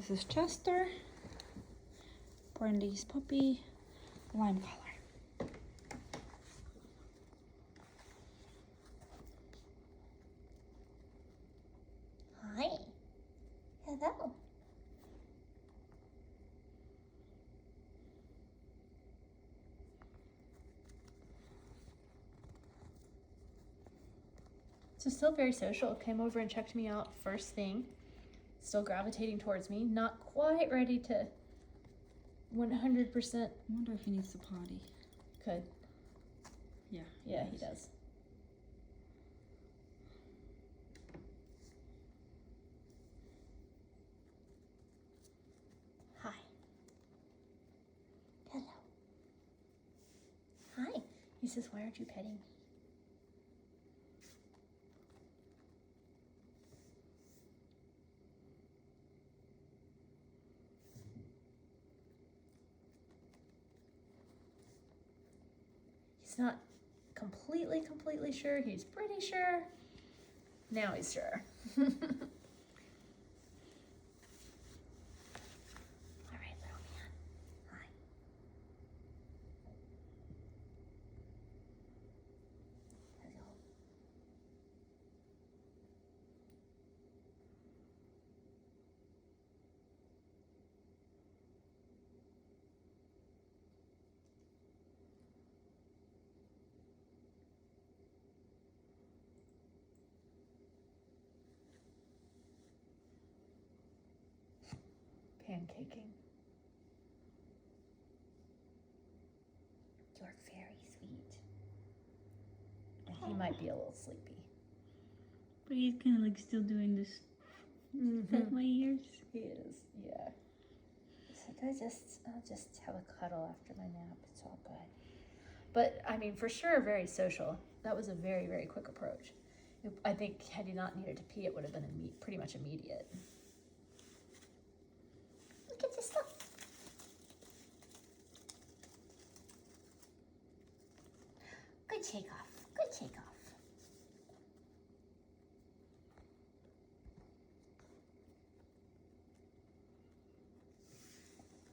This is Chester, Brandy's puppy, lime color. Hi. Hello. So still very social. Came over and checked me out first thing. Still gravitating towards me. Not quite ready to 100%. I wonder if he needs to potty. Could. Yeah. Yeah, he does. Hi. Hello. Hi. He says, why aren't you petting me? He's not completely sure. He's pretty sure. Now he's sure. All right, little man. Hi. Hello. Pancaking. You're very sweet. And he might be a little sleepy. But he's kind of like still doing this. Pet my ears. He is, yeah. I'll just have a cuddle after my nap. It's all good. But I mean, for sure, very social. That was a very quick approach. I think had he not needed to pee, it would have been pretty much immediate. Look at this stuff. Good shake off. Good shake off.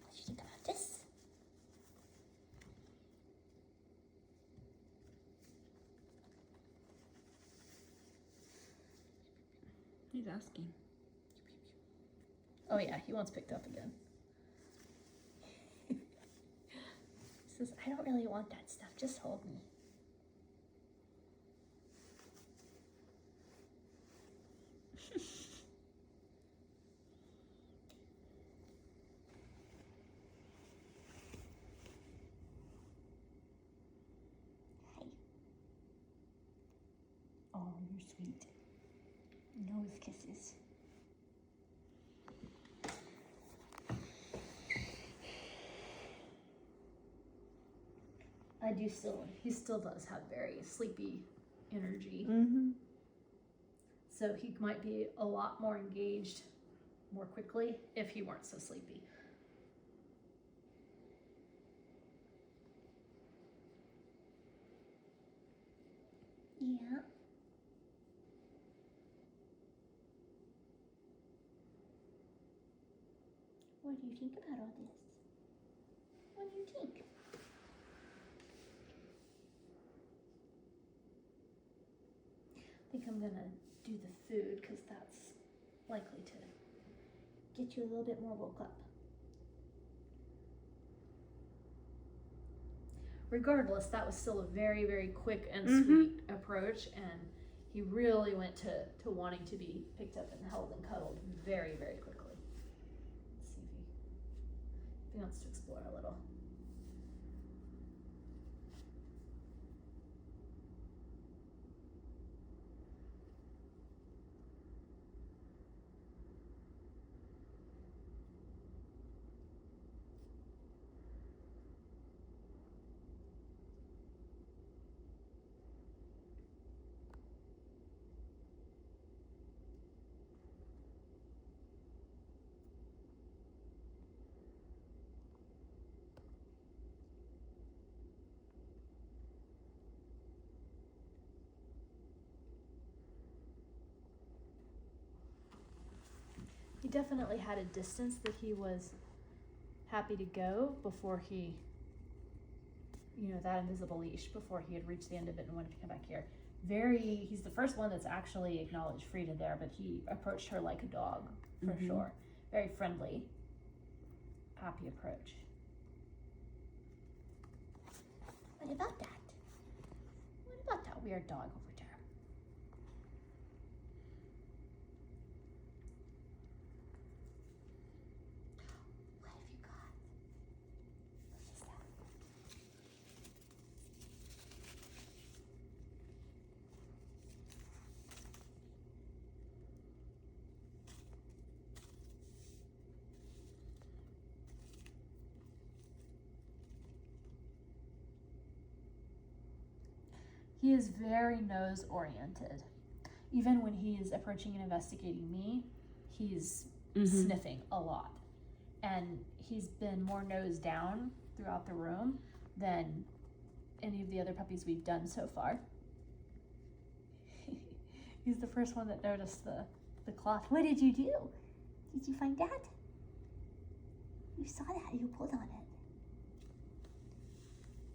What do you think about this? He's asking. Oh yeah, he wants picked up again. He says, I don't really want that stuff. Just hold me. Hi. Oh, you're sweet. Nose kisses. He still does have very sleepy energy. Mm-hmm. So he might be a lot more engaged more quickly if he weren't so sleepy. Yeah. What do you think about all this? What do you think? I think I'm gonna do the food because that's likely to get you a little bit more woke up. Regardless, that was still a very quick and sweet approach, and he really went to wanting to be picked up and held and cuddled very quickly. Let's see if he wants to explore a little. definitely had a distance that he was happy to go before he, you know, that invisible leash, before he had reached the end of it and wanted to come back here. He's the first one that's actually acknowledged Frida there, but he approached her like a dog, for sure. Very friendly, happy approach. What about that? What about that weird dog over there? What have you got? What is that? He is very nose oriented. Even when he is approaching and investigating me, he's sniffing a lot. And he's been more nose down throughout the room than any of the other puppies we've done so far. He's the first one that noticed the cloth. What did you do? Did you find that? You saw that. You pulled on it.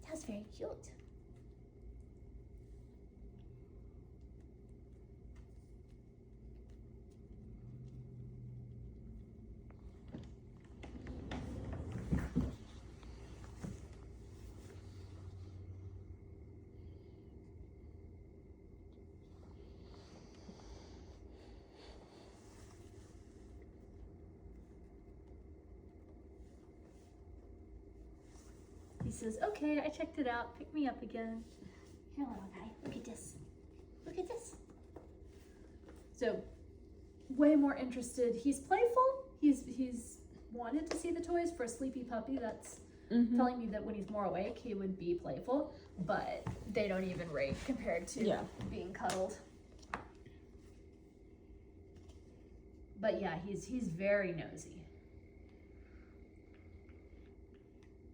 That was very cute. He says, okay, I checked it out. Pick me up again. Here, little guy. Look at this. Look at this. So, way more interested. He's playful. He's wanted to see the toys. For a sleepy puppy, that's telling me that when he's more awake, he would be playful. But they don't even rate compared to being cuddled. But yeah, he's very nosy.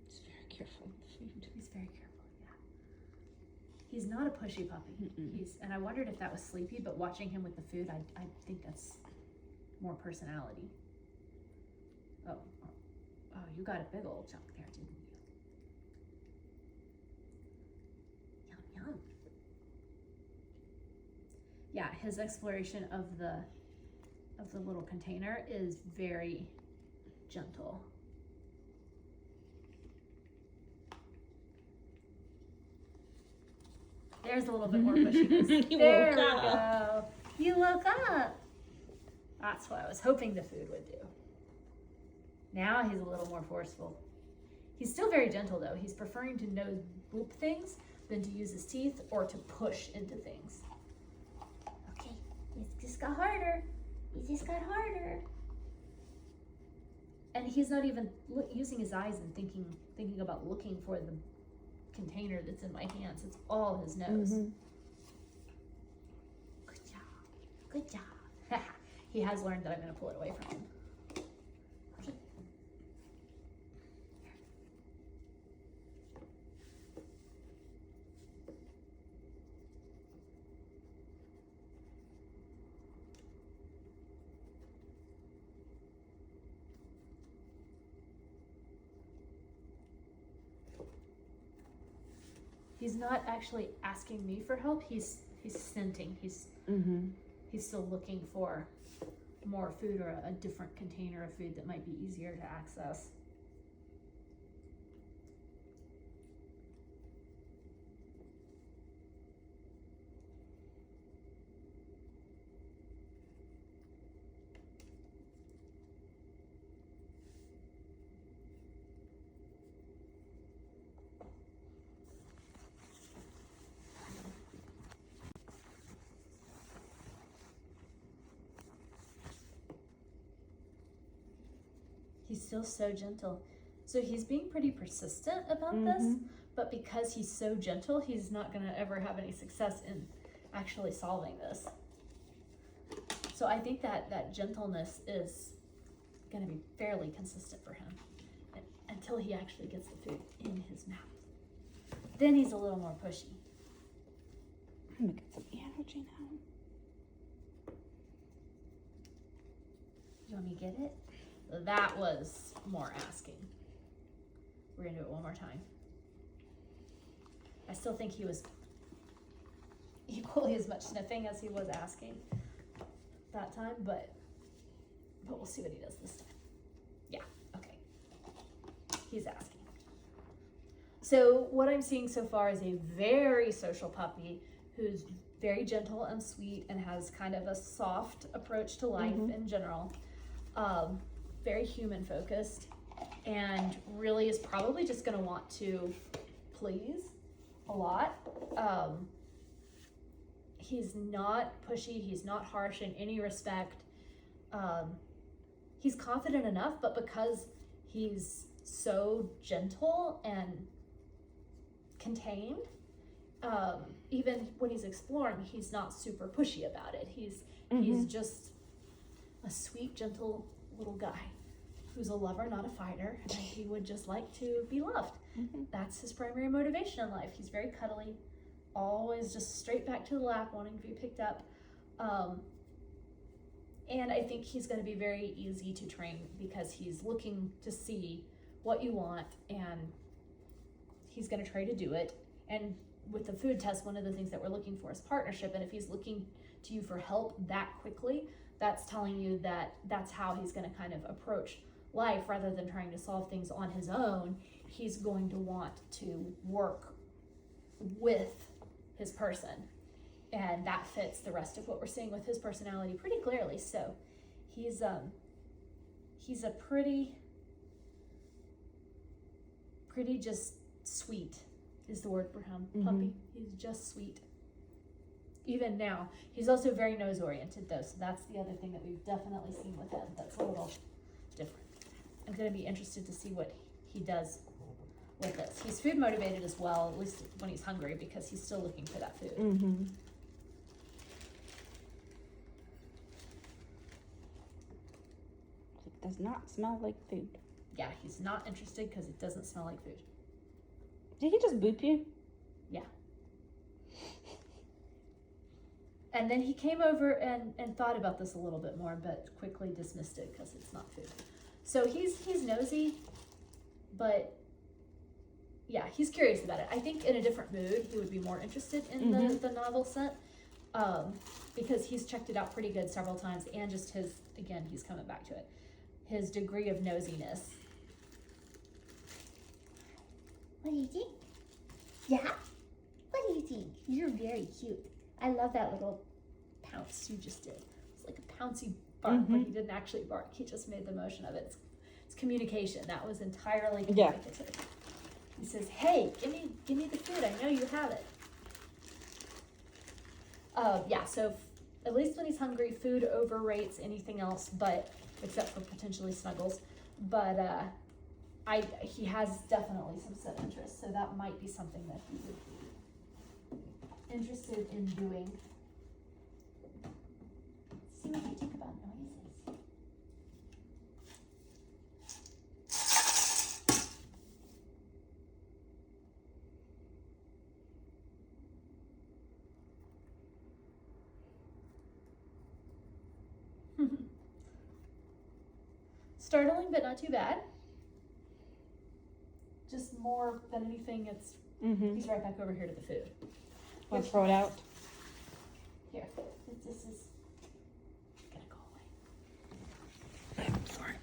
He's very careful with the food. He's very careful, yeah. He's not a pushy puppy. And I wondered if that was sleepy, but watching him with the food, I think that's more personality. Oh, you got a big old chunk there, didn't you? Yum, yum. Yeah, his exploration of the little container is very gentle. There's a little bit more pushiness. There we go. You woke up. That's what I was hoping the food would do. Now he's a little more forceful. He's still very gentle though. He's preferring to nose boop things than to use his teeth or to push into things. Okay, it just got harder. It just got harder. And he's not even using his eyes and thinking about looking for the container that's in my hands. It's all his nose. Good job. Good job. He has learned that I'm going to pull it away from him. Okay. He's not actually asking me for help. He's scenting. He's still looking for more food or a different container of food that might be easier to access. He's still so gentle. So he's being pretty persistent about this, but because he's so gentle, he's not gonna ever have any success in actually solving this. So I think that gentleness is gonna be fairly consistent for him until he actually gets the food in his mouth. Then he's a little more pushy. I'm gonna get some energy now. You want me to get it? That was more asking. We're gonna do it one more time. I still think he was equally as much sniffing as he was asking that time, but we'll see what he does this time. Yeah, okay. He's asking. So what I'm seeing so far is a very social puppy who's very gentle and sweet and has kind of a soft approach to life in general. Very human focused, and really is probably just gonna want to please a lot. He's not pushy, he's not harsh in any respect. He's confident enough, but because he's so gentle and contained, even when he's exploring, he's not super pushy about it. He's just a sweet, gentle little guy who's a lover, not a fighter, and he would just like to be loved. That's his primary motivation in life. He's very cuddly, always just straight back to the lap, wanting to be picked up. And I think he's going to be very easy to train because he's looking to see what you want, and he's going to try to do it. And with the food test, one of the things that we're looking for is partnership, and if he's looking to you for help that quickly, that's telling you that that's how he's going to kind of approach life. Rather than trying to solve things on his own, he's going to want to work with his person, and that fits the rest of what we're seeing with his personality pretty clearly. So he's a pretty just sweet is the word for him. Puppy. He's just sweet. Even now, he's also very nose oriented though, so that's the other thing that we've definitely seen with him that's a little different. I'm going to be interested to see what he does with this. He's food motivated as well, at least when he's hungry, because he's still looking for that food. It does not smell like food. Yeah, he's not interested because it doesn't smell like food. Did he just boop you? Yeah. And then he came over and thought about this a little bit more, but quickly dismissed it because it's not food. So he's nosy, but yeah, he's curious about it. I think in a different mood, he would be more interested in the novel scent, because he's checked it out pretty good several times, and just his, again, he's coming back to it, his degree of nosiness. What do you think? Yeah? What do you think? You're very cute. I love that little Pounce you just did. It's like a pouncy bark, but he didn't actually bark. He just made the motion of it. It's communication. That was entirely communicative. He says, "Hey, give me the food. I know you have it." Yeah. So at least when he's hungry, food overrates anything else, but except for potentially snuggles. But he has definitely some set interest, so that might be something that he would be interested in doing. See what you think about noises. Startling, but not too bad. Just more than anything, it's he's right back over here to the food. Want to throw it out? Here, this is gonna go away. I'm sorry.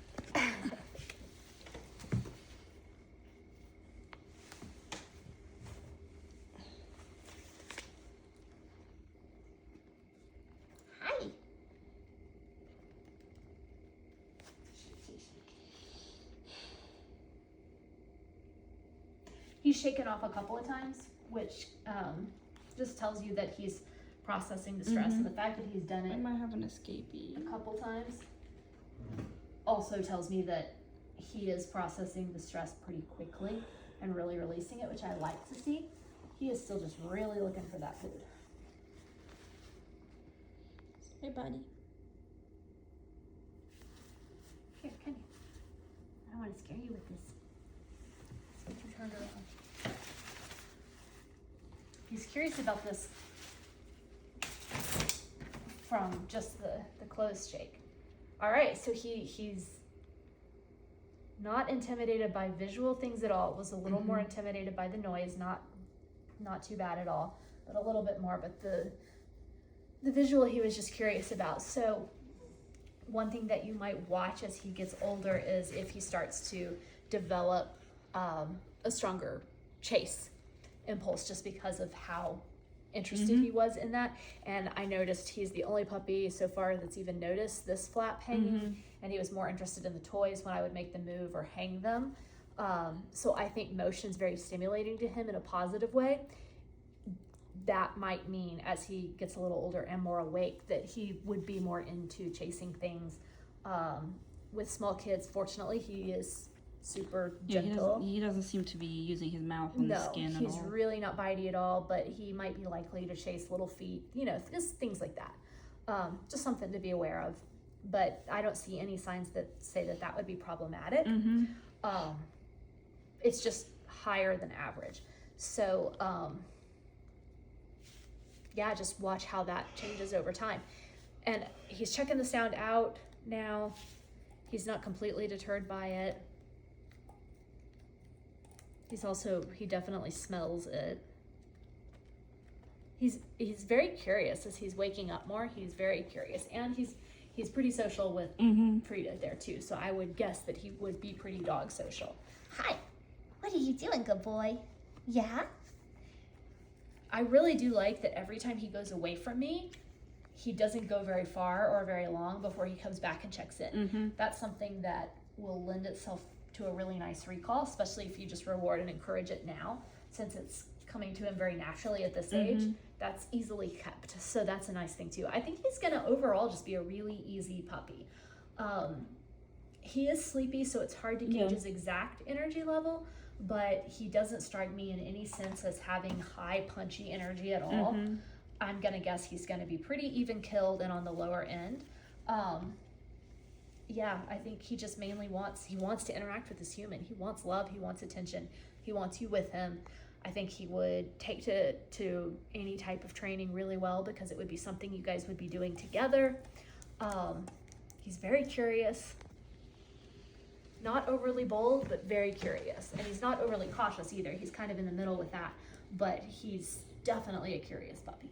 Hi. He's shaken off a couple of times, which just tells you that he's processing the stress. And the fact that he's done I it might have an escapee. a couple times also tells me that he is processing the stress pretty quickly and really releasing it, which I like to see. He is still just really looking for that food. Hey, buddy. Here, come here. I don't want to scare you with this. Let's get you turned around. He's curious about this from just the closed shake. All right, so he's not intimidated by visual things at all. Was a little more intimidated by the noise, not too bad at all, but a little bit more. But the visual he was just curious about. So one thing that you might watch as he gets older is if he starts to develop a stronger chase impulse, just because of how interested he was in that. And I noticed he's the only puppy so far that's even noticed this flap hanging, and he was more interested in the toys when I would make them move or hang them. So I think motion's very stimulating to him in a positive way. That might mean as he gets a little older and more awake that he would be more into chasing things. With small kids, fortunately, he is super gentle. He doesn't seem to be using his mouth on the skin at all. He's really not bitey at all, but he might be likely to chase little feet, just things like that. Just something to be aware of. But I don't see any signs that say that would be problematic. It's just higher than average. So, just watch how that changes over time. And he's checking the sound out now. He's not completely deterred by it. He definitely smells it. He's very curious as he's waking up more. He's very curious, and he's pretty social with Frida there too. So I would guess that he would be pretty dog social. Hi, what are you doing, good boy? Yeah? I really do like that every time he goes away from me, he doesn't go very far or very long before he comes back and checks in. That's something that will lend itself to a really nice recall, especially if you just reward and encourage it now, since it's coming to him very naturally at this age. That's easily kept, so that's a nice thing too. I think he's gonna overall just be a really easy puppy. He is sleepy, so it's hard to gauge his exact energy level, but he doesn't strike me in any sense as having high punchy energy at all. I'm gonna guess he's gonna be pretty even killed and on the lower end. I think he just mainly wants to interact with his human. He wants love, he wants attention, he wants you with him. I think he would take to any type of training really well, because it would be something you guys would be doing together. He's very curious. Not overly bold, but very curious. And he's not overly cautious either. He's kind of in the middle with that, but he's definitely a curious puppy.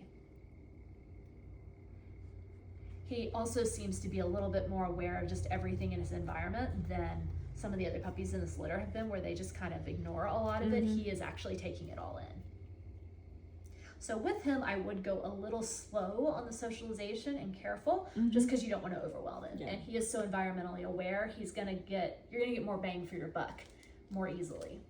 He also seems to be a little bit more aware of just everything in his environment than some of the other puppies in this litter have been, where they just kind of ignore a lot of it. He is actually taking it all in. So with him, I would go a little slow on the socialization and careful, just because you don't want to overwhelm him. And he is so environmentally aware, you're gonna get more bang for your buck more easily.